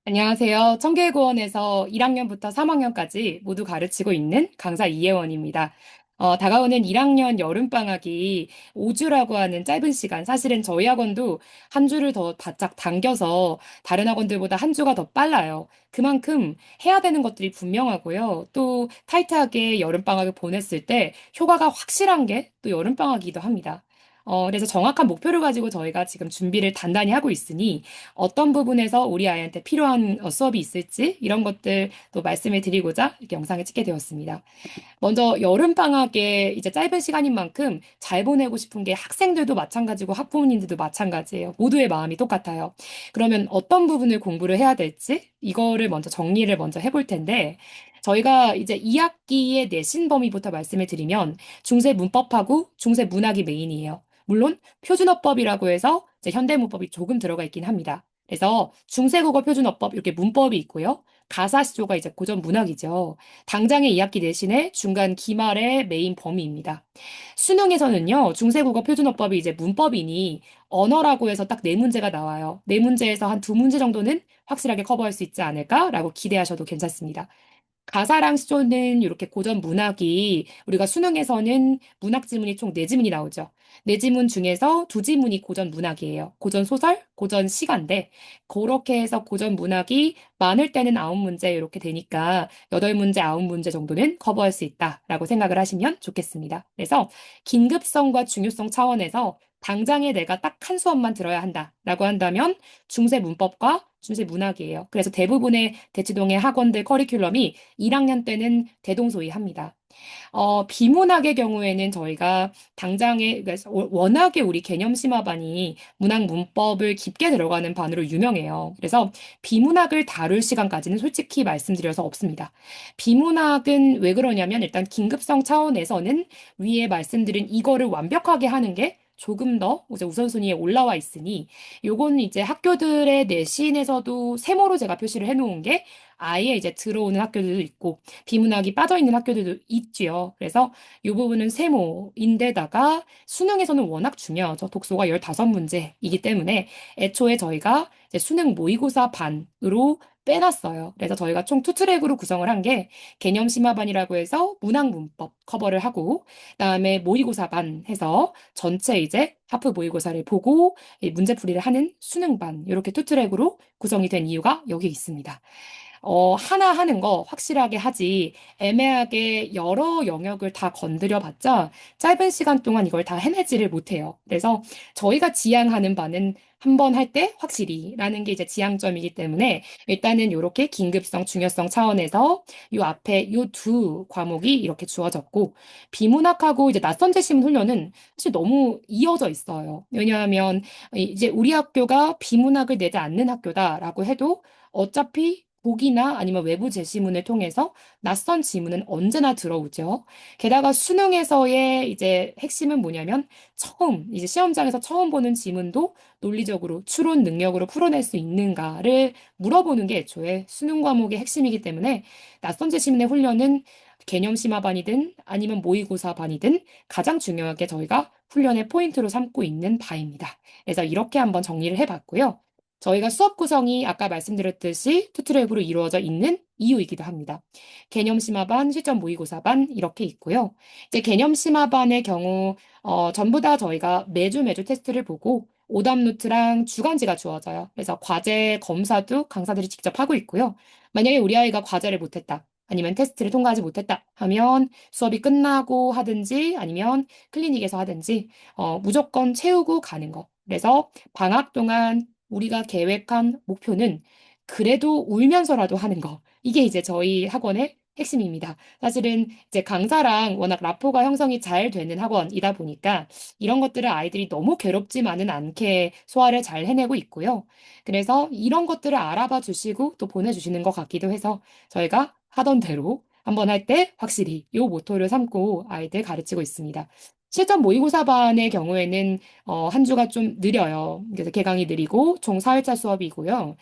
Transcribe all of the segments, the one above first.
안녕하세요. 청계고원에서 1학년부터 3학년까지 모두 가르치고 있는 강사 이혜원입니다. 다가오는 1학년 여름방학이 5주라고 하는 짧은 시간, 사실은 저희 학원도 한 주를 더 바짝 당겨서 다른 학원들보다 한 주가 더 빨라요. 그만큼 해야 되는 것들이 분명하고요. 또 타이트하게 여름방학을 보냈을 때 효과가 확실한 게 또 여름방학이기도 합니다. 그래서 정확한 목표를 가지고 저희가 지금 준비를 단단히 하고 있으니 어떤 부분에서 우리 아이한테 필요한 수업이 있을지 이런 것들 또 말씀을 드리고자 이렇게 영상을 찍게 되었습니다. 먼저 여름방학에 이제 짧은 시간인 만큼 잘 보내고 싶은 게 학생들도 마찬가지고 학부모님들도 마찬가지예요. 모두의 마음이 똑같아요. 그러면 어떤 부분을 공부를 해야 될지 이거를 먼저 정리를 먼저 해볼 텐데 저희가 이제 2학기의 내신 범위부터 말씀을 드리면 중세 문법하고 중세 문학이 메인이에요. 물론 표준어법이라고 해서 이제 현대문법이 조금 들어가 있긴 합니다. 그래서 중세국어 표준어법 이렇게 문법이 있고요. 가사시조가 이제 고전 문학이죠. 당장의 2학기 내신의 중간 기말의 메인 범위입니다. 수능에서는요, 중세국어 표준어법이 이제 문법이니 언어라고 해서 딱 네 문제가 나와요. 네 문제에서 한 두 문제 정도는 확실하게 커버할 수 있지 않을까라고 기대하셔도 괜찮습니다. 가사랑 시조는 이렇게 고전 문학이 우리가 수능에서는 문학 지문이 총 네지문이 나오죠. 네지문 중에서 두 지문이 고전 문학이에요. 고전 소설, 고전 시가인데 그렇게 해서 고전 문학이 많을 때는 아홉 문제 이렇게 되니까 여덟 문제, 아홉 문제 정도는 커버할 수 있다라고 생각을 하시면 좋겠습니다. 그래서 긴급성과 중요성 차원에서 당장에 내가 딱 한 수업만 들어야 한다라고 한다면 중세 문법과 중세 문학이에요. 그래서 대부분의 대치동의 학원들 커리큘럼이 1학년 때는 대동소이합니다. 비문학의 경우에는 저희가 당장에, 그러니까 워낙에 우리 개념 심화반이 문학 문법을 깊게 들어가는 반으로 유명해요. 그래서 비문학을 다룰 시간까지는 솔직히 말씀드려서 없습니다. 비문학은 왜 그러냐면 일단 긴급성 차원에서는 위에 말씀드린 이거를 완벽하게 하는 게 조금 더 이제 우선순위에 올라와 있으니 요거는 이제 학교들의 내신에서도 세모로 제가 표시를 해놓은 게 아예 이제 들어오는 학교들도 있고 비문학이 빠져 있는 학교들도 있지요. 그래서 이 부분은 세모인데다가 수능에서는 워낙 중요하죠. 독소가 15문제이기 때문에 애초에 저희가 이제 수능 모의고사 반으로 빼놨어요. 그래서 저희가 총 투트랙으로 구성을 한 게 개념 심화반이라고 해서 문학 문법 커버를 하고 그다음에 모의고사 반 해서 전체 이제 하프 모의고사를 보고 이 문제풀이를 하는 수능반 이렇게 투트랙으로 구성이 된 이유가 여기 있습니다. 하나 하는 거 확실하게 하지 애매하게 여러 영역을 다 건드려 봤자 짧은 시간 동안 이걸 다 해내지를 못해요. 그래서 저희가 지향하는 바는 한 번 할 때 확실히라는 게 이제 지향점이기 때문에 일단은 이렇게 긴급성, 중요성 차원에서 요 앞에 요 두 과목이 이렇게 주어졌고 비문학하고 이제 낯선 재심 훈련은 사실 너무 이어져 있어요. 왜냐하면 이제 우리 학교가 비문학을 내지 않는 학교다라고 해도 어차피 보기나 아니면 외부 제시문을 통해서 낯선 지문은 언제나 들어오죠. 게다가 수능에서의 이제 핵심은 뭐냐면 이제 시험장에서 처음 보는 지문도 논리적으로 추론 능력으로 풀어낼 수 있는가를 물어보는 게 애초에 수능 과목의 핵심이기 때문에 낯선 제시문의 훈련은 개념 심화반이든 아니면 모의고사 반이든 가장 중요하게 저희가 훈련의 포인트로 삼고 있는 바입니다. 그래서 이렇게 한번 정리를 해봤고요. 저희가 수업 구성이 아까 말씀드렸듯이 투트랙으로 이루어져 있는 이유이기도 합니다. 개념 심화반, 실전 모의고사반 이렇게 있고요. 이제 개념 심화반의 경우 전부 다 저희가 매주 매주 테스트를 보고 오답 노트랑 주간지가 주어져요. 그래서 과제 검사도 강사들이 직접 하고 있고요. 만약에 우리 아이가 과제를 못했다. 아니면 테스트를 통과하지 못했다 하면 수업이 끝나고 하든지 아니면 클리닉에서 하든지 무조건 채우고 가는 거. 그래서 방학 동안 우리가 계획한 목표는 그래도 울면서라도 하는 거. 이게 이제 저희 학원의 핵심입니다. 사실은 이제 강사랑 워낙 라포가 형성이 잘 되는 학원이다 보니까 이런 것들을 아이들이 너무 괴롭지만은 않게 소화를 잘 해내고 있고요. 그래서 이런 것들을 알아봐 주시고 또 보내주시는 것 같기도 해서 저희가 하던 대로 한번 할 때 확실히 요 모토를 삼고 아이들 가르치고 있습니다. 실전 모의고사반의 경우에는 한 주가 좀 느려요. 그래서 개강이 느리고 총 4일차 수업이고요.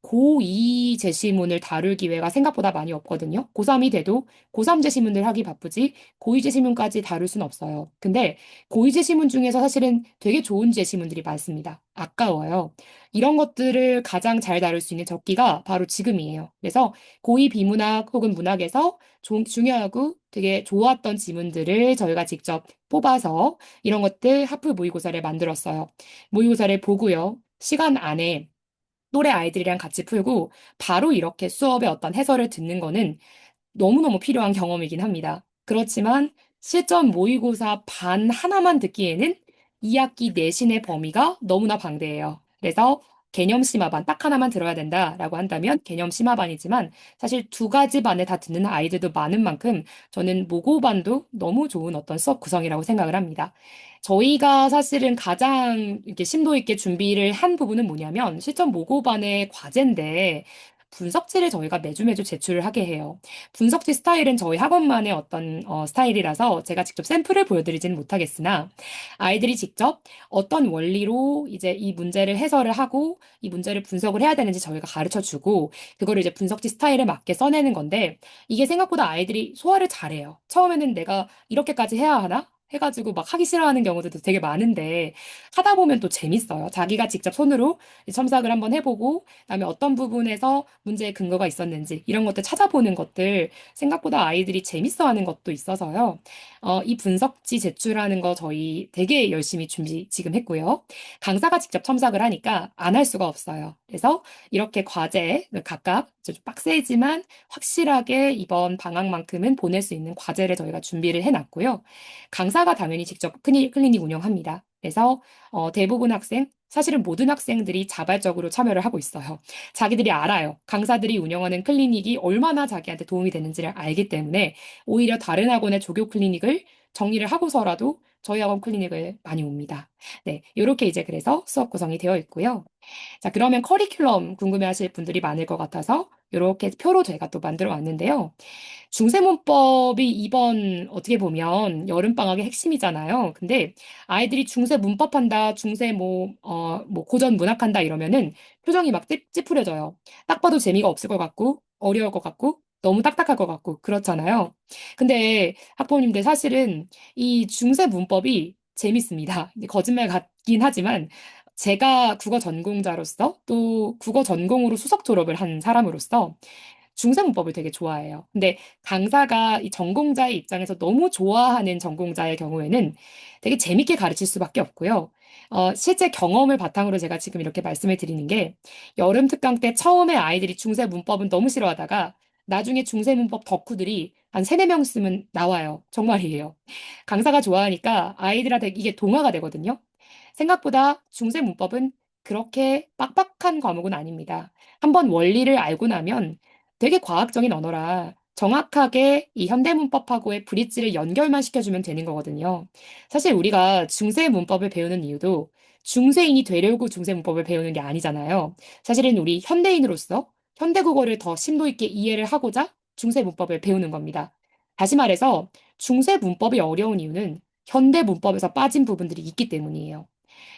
고2 제시문을 다룰 기회가 생각보다 많이 없거든요. 고3이 돼도 고3 제시문을 하기 바쁘지 고2 제시문까지 다룰 순 없어요. 근데 고2 제시문 중에서 사실은 되게 좋은 제시문들이 많습니다. 아까워요. 이런 것들을 가장 잘 다룰 수 있는 적기가 바로 지금이에요. 그래서 고2 비문학 혹은 문학에서 중요하고 되게 좋았던 지문들을 저희가 직접 뽑아서 이런 것들 하프 모의고사를 만들었어요. 모의고사를 보고요. 시간 안에 또래 아이들이랑 같이 풀고 바로 이렇게 수업의 어떤 해설을 듣는 거는 너무너무 필요한 경험이긴 합니다. 그렇지만 실전 모의고사 반 하나만 듣기에는 2학기 내신의 범위가 너무나 방대해요. 그래서 개념 심화반 딱 하나만 들어야 된다라고 한다면 개념 심화반이지만 사실 두 가지 반을 다 듣는 아이들도 많은 만큼 저는 모고반도 너무 좋은 어떤 수업 구성이라고 생각을 합니다. 저희가 사실은 가장 이렇게 심도 있게 준비를 한 부분은 뭐냐면 실전 모고반의 과제인데 분석지를 저희가 매주 매주 제출을 하게 해요. 분석지 스타일은 저희 학원만의 어떤 스타일이라서 제가 직접 샘플을 보여드리지는 못하겠으나 아이들이 직접 어떤 원리로 이제 이 문제를 해설을 하고 이 문제를 분석을 해야 되는지 저희가 가르쳐 주고 그거를 이제 분석지 스타일에 맞게 써내는 건데 이게 생각보다 아이들이 소화를 잘해요. 처음에는 내가 이렇게까지 해야 하나? 해가지고 막 하기 싫어하는 경우들도 되게 많은데 하다 보면 또 재밌어요. 자기가 직접 손으로 첨삭을 한번 해보고 그다음에 어떤 부분에서 문제의 근거가 있었는지 이런 것들 찾아보는 것들 생각보다 아이들이 재밌어하는 것도 있어서요. 이 분석지 제출하는 거 저희 되게 열심히 준비 지금 했고요. 강사가 직접 첨삭을 하니까 안 할 수가 없어요. 그래서 이렇게 과제 각각 좀 빡세지만 확실하게 이번 방학만큼은 보낼 수 있는 과제를 저희가 준비를 해놨고요. 강사가 당연히 직접 클리닉 운영합니다. 그래서 대부분 학생, 사실은 모든 학생들이 자발적으로 참여를 하고 있어요. 자기들이 알아요. 강사들이 운영하는 클리닉이 얼마나 자기한테 도움이 되는지를 알기 때문에 오히려 다른 학원의 조교 클리닉을 정리를 하고서라도 저희 학원 클리닉을 많이 옵니다. 네, 이렇게 이제 그래서 수업 구성이 되어 있고요. 자, 그러면 커리큘럼 궁금해하실 분들이 많을 것 같아서 이렇게 표로 제가 또 만들어 왔는데요. 중세문법이 이번 어떻게 보면 여름방학의 핵심이잖아요. 근데 아이들이 중세 문법한다, 중세 뭐 고전 문학한다 이러면은 표정이 막 찌푸려져요. 딱 봐도 재미가 없을 것 같고, 어려울 것 같고, 너무 딱딱할 것 같고, 그렇잖아요. 근데 학부모님들 사실은 이 중세 문법이 재밌습니다. 이제 거짓말 같긴 하지만 제가 국어 전공자로서 또 국어 전공으로 수석 졸업을 한 사람으로서 중세문법을 되게 좋아해요. 근데 강사가 이 전공자의 입장에서 너무 좋아하는 전공자의 경우에는 되게 재밌게 가르칠 수밖에 없고요. 실제 경험을 바탕으로 제가 지금 이렇게 말씀을 드리는 게 여름 특강 때 처음에 아이들이 중세문법은 너무 싫어하다가 나중에 중세문법 덕후들이 한 세네 명 쓰면 나와요. 정말이에요. 강사가 좋아하니까 아이들한테 이게 동화가 되거든요. 생각보다 중세문법은 그렇게 빡빡한 과목은 아닙니다. 한번 원리를 알고 나면 되게 과학적인 언어라 정확하게 이 현대문법하고의 브릿지를 연결만 시켜주면 되는 거거든요. 사실 우리가 중세문법을 배우는 이유도 중세인이 되려고 중세문법을 배우는 게 아니잖아요. 사실은 우리 현대인으로서 현대국어를 더 심도 있게 이해를 하고자 중세문법을 배우는 겁니다. 다시 말해서 중세문법이 어려운 이유는 현대문법에서 빠진 부분들이 있기 때문이에요.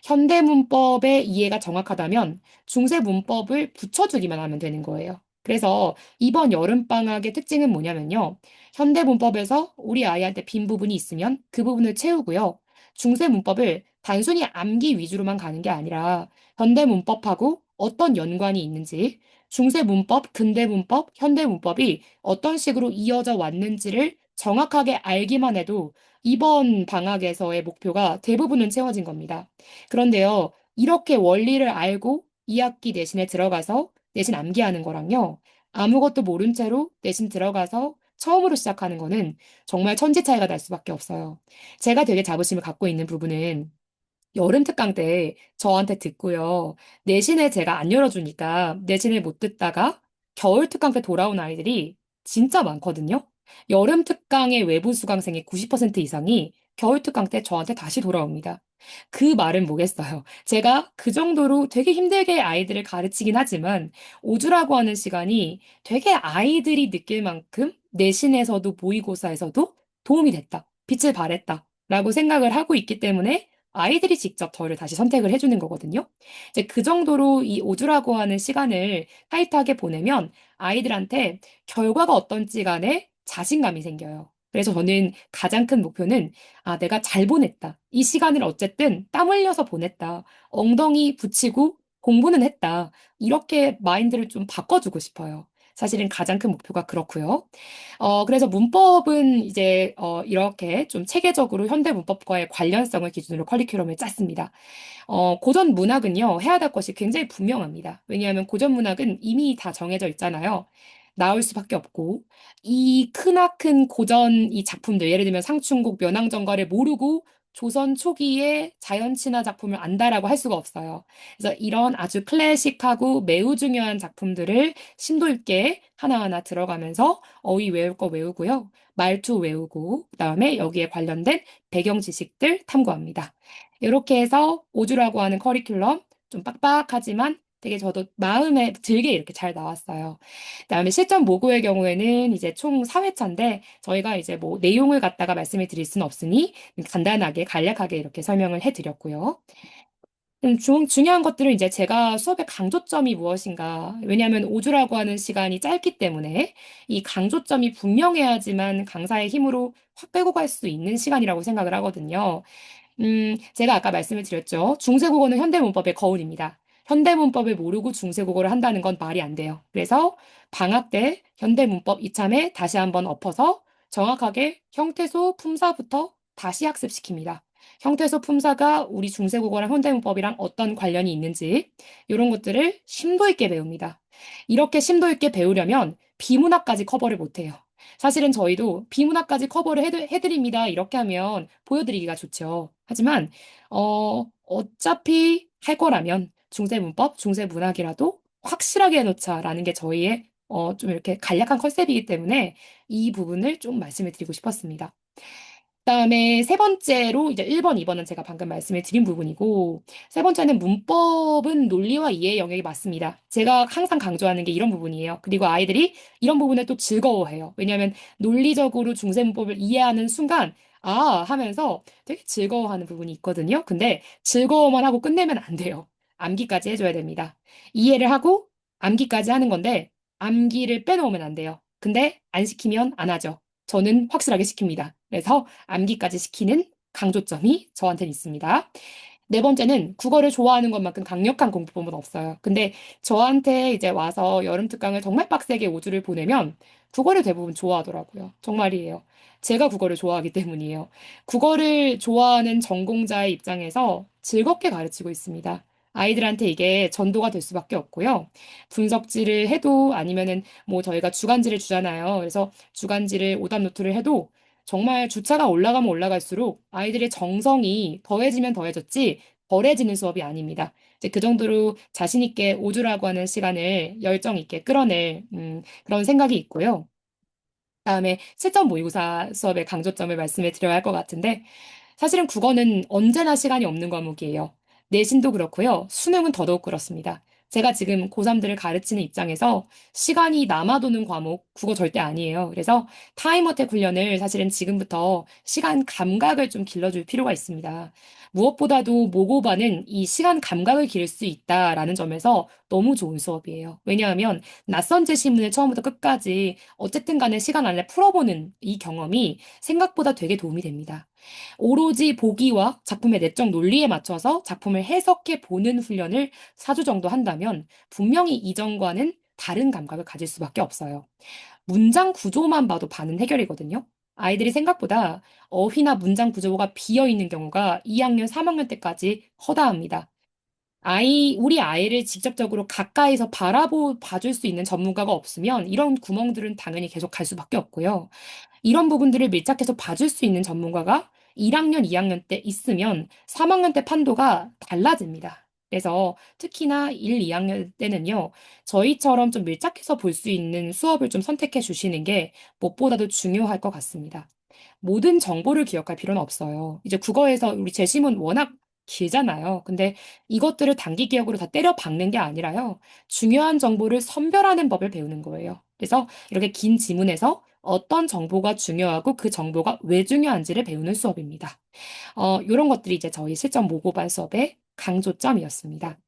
현대문법의 이해가 정확하다면 중세문법을 붙여주기만 하면 되는 거예요. 그래서 이번 여름방학의 특징은 뭐냐면요. 현대문법에서 우리 아이한테 빈 부분이 있으면 그 부분을 채우고요. 중세문법을 단순히 암기 위주로만 가는 게 아니라 현대문법하고 어떤 연관이 있는지, 중세문법, 근대문법, 현대문법이 어떤 식으로 이어져 왔는지를 정확하게 알기만 해도 이번 방학에서의 목표가 대부분은 채워진 겁니다. 그런데요, 이렇게 원리를 알고 2학기 내신에 들어가서 내신 암기하는 거랑요, 아무것도 모른 채로 내신 들어가서 처음으로 시작하는 거는 정말 천지 차이가 날 수밖에 없어요. 제가 되게 자부심을 갖고 있는 부분은 여름 특강 때 저한테 듣고요. 내신을 제가 안 열어주니까 내신을 못 듣다가 겨울 특강 때 돌아온 아이들이 진짜 많거든요. 여름 특강의 외부 수강생의 90% 이상이 겨울 특강 때 저한테 다시 돌아옵니다. 그 말은 뭐겠어요? 제가 그 정도로 되게 힘들게 아이들을 가르치긴 하지만 오주라고 하는 시간이 되게 아이들이 느낄 만큼 내신에서도 모의고사에서도 도움이 됐다. 빛을 발했다. 라고 생각을 하고 있기 때문에 아이들이 직접 저를 다시 선택을 해주는 거거든요. 이제 그 정도로 이 오주라고 하는 시간을 타이트하게 보내면 아이들한테 결과가 어떤지 간에 자신감이 생겨요. 그래서 저는 가장 큰 목표는 내가 잘 보냈다. 이 시간을 어쨌든 땀 흘려서 보냈다. 엉덩이 붙이고 공부는 했다. 이렇게 마인드를 좀 바꿔주고 싶어요. 사실은 가장 큰 목표가 그렇고요. 그래서 문법은 이제 이렇게 좀 체계적으로 현대 문법과의 관련성을 기준으로 커리큘럼을 짰습니다. 고전 문학은요, 해야 될 것이 굉장히 분명합니다. 왜냐하면 고전 문학은 이미 다 정해져 있잖아요. 나올 수밖에 없고, 이 크나큰 고전 이 작품들, 예를 들면 상충곡, 명왕정가를 모르고 조선 초기의 자연 친화 작품을 안다라고 할 수가 없어요. 그래서 이런 아주 클래식하고 매우 중요한 작품들을 심도 있게 하나하나 들어가면서 어휘 외울 거 외우고요. 말투 외우고, 그다음에 여기에 관련된 배경 지식들 탐구합니다. 이렇게 해서 오주라고 하는 커리큘럼 좀 빡빡하지만 되게 저도 마음에 들게 이렇게 잘 나왔어요. 그다음에 실전 모국의 경우에는 이제 총 4회차인데 저희가 이제 뭐 내용을 갖다가 말씀을 드릴 수는 없으니 간단하게 간략하게 이렇게 설명을 해드렸고요. 중요한 것들은 이제 제가 수업의 강조점이 무엇인가. 왜냐하면 오주라고 하는 시간이 짧기 때문에 이 강조점이 분명해야지만 강사의 힘으로 확 빼고 갈 수 있는 시간이라고 생각을 하거든요. 제가 아까 말씀을 드렸죠. 중세국어는 현대문법의 거울입니다. 현대문법을 모르고 중세국어를 한다는 건 말이 안 돼요. 그래서 방학 때 현대문법 이참에 다시 한번 엎어서 정확하게 형태소 품사부터 다시 학습시킵니다. 형태소 품사가 우리 중세국어랑 현대문법이랑 어떤 관련이 있는지 이런 것들을 심도 있게 배웁니다. 이렇게 심도 있게 배우려면 비문학까지 커버를 못해요. 사실은 저희도 비문학까지 커버를 해드립니다. 이렇게 하면 보여드리기가 좋죠. 하지만 어차피 할 거라면 중세문법, 중세문학이라도 확실하게 해놓자라는 게 저희의 좀 이렇게 간략한 컨셉이기 때문에 이 부분을 좀 말씀을 드리고 싶었습니다. 그다음에 세 번째로 이제 1번, 2번은 제가 방금 말씀을 드린 부분이고 세 번째는 문법은 논리와 이해의 영역이 맞습니다. 제가 항상 강조하는 게 이런 부분이에요. 그리고 아이들이 이런 부분을 또 즐거워해요. 왜냐하면 논리적으로 중세 문법을 이해하는 순간 하면서 되게 즐거워하는 부분이 있거든요. 근데 즐거워만 하고 끝내면 안 돼요. 암기까지 해줘야 됩니다. 이해를 하고 암기까지 하는 건데 암기를 빼놓으면 안 돼요. 근데 안 시키면 안 하죠. 저는 확실하게 시킵니다. 그래서 암기까지 시키는 강조점이 저한테는 있습니다. 네 번째는 국어를 좋아하는 것만큼 강력한 공부법은 없어요. 근데 저한테 이제 와서 여름 특강을 정말 빡세게 5주를 보내면 국어를 대부분 좋아하더라고요. 정말이에요. 제가 국어를 좋아하기 때문이에요. 국어를 좋아하는 전공자의 입장에서 즐겁게 가르치고 있습니다. 아이들한테 이게 전도가 될 수밖에 없고요. 분석지를 해도 아니면은 뭐 저희가 주간지를 주잖아요. 그래서 주간지를 오답 노트를 해도 정말 주차가 올라가면 올라갈수록 아이들의 정성이 더해지면 더해졌지 덜해지는 수업이 아닙니다. 이제 그 정도로 자신 있게 오주라고 하는 시간을 열정 있게 끌어낼 그런 생각이 있고요. 다음에 실전 모의고사 수업의 강조점을 말씀을 드려야 할 것 같은데 사실은 국어는 언제나 시간이 없는 과목이에요. 내신도 그렇고요. 수능은 더더욱 그렇습니다. 제가 지금 고3들을 가르치는 입장에서 시간이 남아도는 과목, 국어 절대 아니에요. 그래서 타임어택 훈련을 사실은 지금부터 시간 감각을 좀 길러줄 필요가 있습니다. 무엇보다도 모고반은 이 시간 감각을 기를 수 있다라는 점에서 너무 좋은 수업이에요. 왜냐하면 낯선 제시문을 처음부터 끝까지 어쨌든 간에 시간 안에 풀어보는 이 경험이 생각보다 되게 도움이 됩니다. 오로지 보기와 작품의 내적 논리에 맞춰서 작품을 해석해 보는 훈련을 4주 정도 한다면 분명히 이전과는 다른 감각을 가질 수밖에 없어요. 문장 구조만 봐도 반은 해결이거든요. 아이들이 생각보다 어휘나 문장 구조가 비어 있는 경우가 2학년, 3학년 때까지 허다합니다. 우리 아이를 직접적으로 가까이서 봐줄 수 있는 전문가가 없으면 이런 구멍들은 당연히 계속 갈 수밖에 없고요. 이런 부분들을 밀착해서 봐줄 수 있는 전문가가 1학년, 2학년 때 있으면 3학년 때 판도가 달라집니다. 그래서 특히나 1, 2학년 때는요, 저희처럼 좀 밀착해서 볼 수 있는 수업을 좀 선택해 주시는 게 무엇보다도 중요할 것 같습니다. 모든 정보를 기억할 필요는 없어요. 이제 국어에서 우리 제시문 워낙 길잖아요. 근데 이것들을 단기 기억으로 다 때려 박는 게 아니라요. 중요한 정보를 선별하는 법을 배우는 거예요. 그래서 이렇게 긴 지문에서 어떤 정보가 중요하고 그 정보가 왜 중요한지를 배우는 수업입니다. 이런 것들이 이제 저희 실전 모고반 수업의 강조점이었습니다.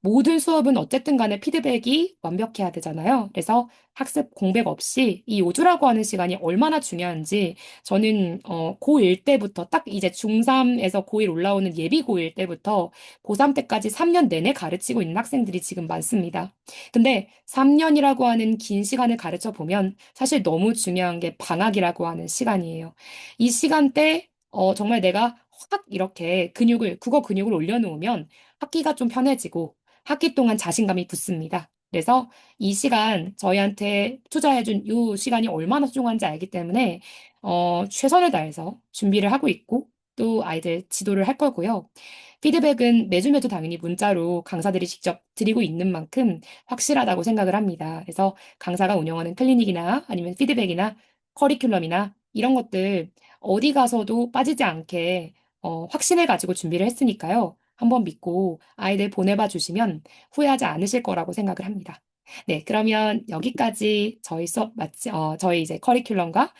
모든 수업은 어쨌든 간에 피드백이 완벽해야 되잖아요. 그래서 학습 공백 없이 이 오주라고 하는 시간이 얼마나 중요한지 저는 고1 때부터 딱 이제 중3에서 고1 올라오는 예비 고1 때부터 고3 때까지 3년 내내 가르치고 있는 학생들이 지금 많습니다. 근데 3년이라고 하는 긴 시간을 가르쳐 보면 사실 너무 중요한 게 방학이라고 하는 시간이에요. 이 시간 대 정말 내가 확 이렇게 국어 근육을 올려놓으면 학기가 좀 편해지고 학기 동안 자신감이 붙습니다. 그래서 이 시간 저희한테 투자해준 이 시간이 얼마나 소중한지 알기 때문에 최선을 다해서 준비를 하고 있고 또 아이들 지도를 할 거고요. 피드백은 매주 매주 당연히 문자로 강사들이 직접 드리고 있는 만큼 확실하다고 생각을 합니다. 그래서 강사가 운영하는 클리닉이나 아니면 피드백이나 커리큘럼이나 이런 것들 어디 가서도 빠지지 않게 확신을 가지고 준비를 했으니까요. 한번 믿고 아이들 보내봐 주시면 후회하지 않으실 거라고 생각을 합니다. 네, 그러면 여기까지 저희 이제 커리큘럼과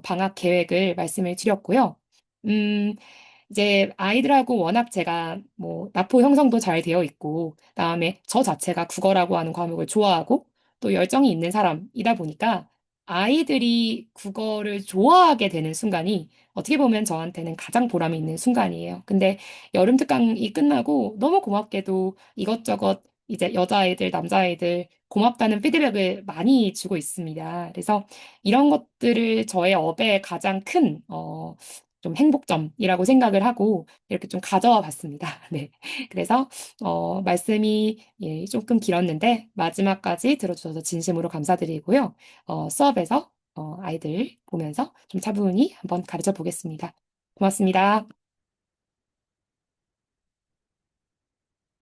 방학 계획을 말씀을 드렸고요. 음, 이제 아이들하고 워낙 제가 뭐 나포 형성도 잘 되어 있고, 그다음에 저 자체가 국어라고 하는 과목을 좋아하고 또 열정이 있는 사람이다 보니까 아이들이 국어를 좋아하게 되는 순간이 어떻게 보면 저한테는 가장 보람이 있는 순간이에요. 근데 여름 특강이 끝나고 너무 고맙게도 이것저것 이제 여자아이들, 남자아이들 고맙다는 피드백을 많이 주고 있습니다. 그래서 이런 것들을 저의 업의 가장 큰, 좀 행복점이라고 생각을 하고 이렇게 좀 가져와 봤습니다. 네. 그래서, 말씀이 예, 조금 길었는데 마지막까지 들어주셔서 진심으로 감사드리고요. 수업에서 아이들 보면서 좀 차분히 한번 가르쳐 보겠습니다. 고맙습니다.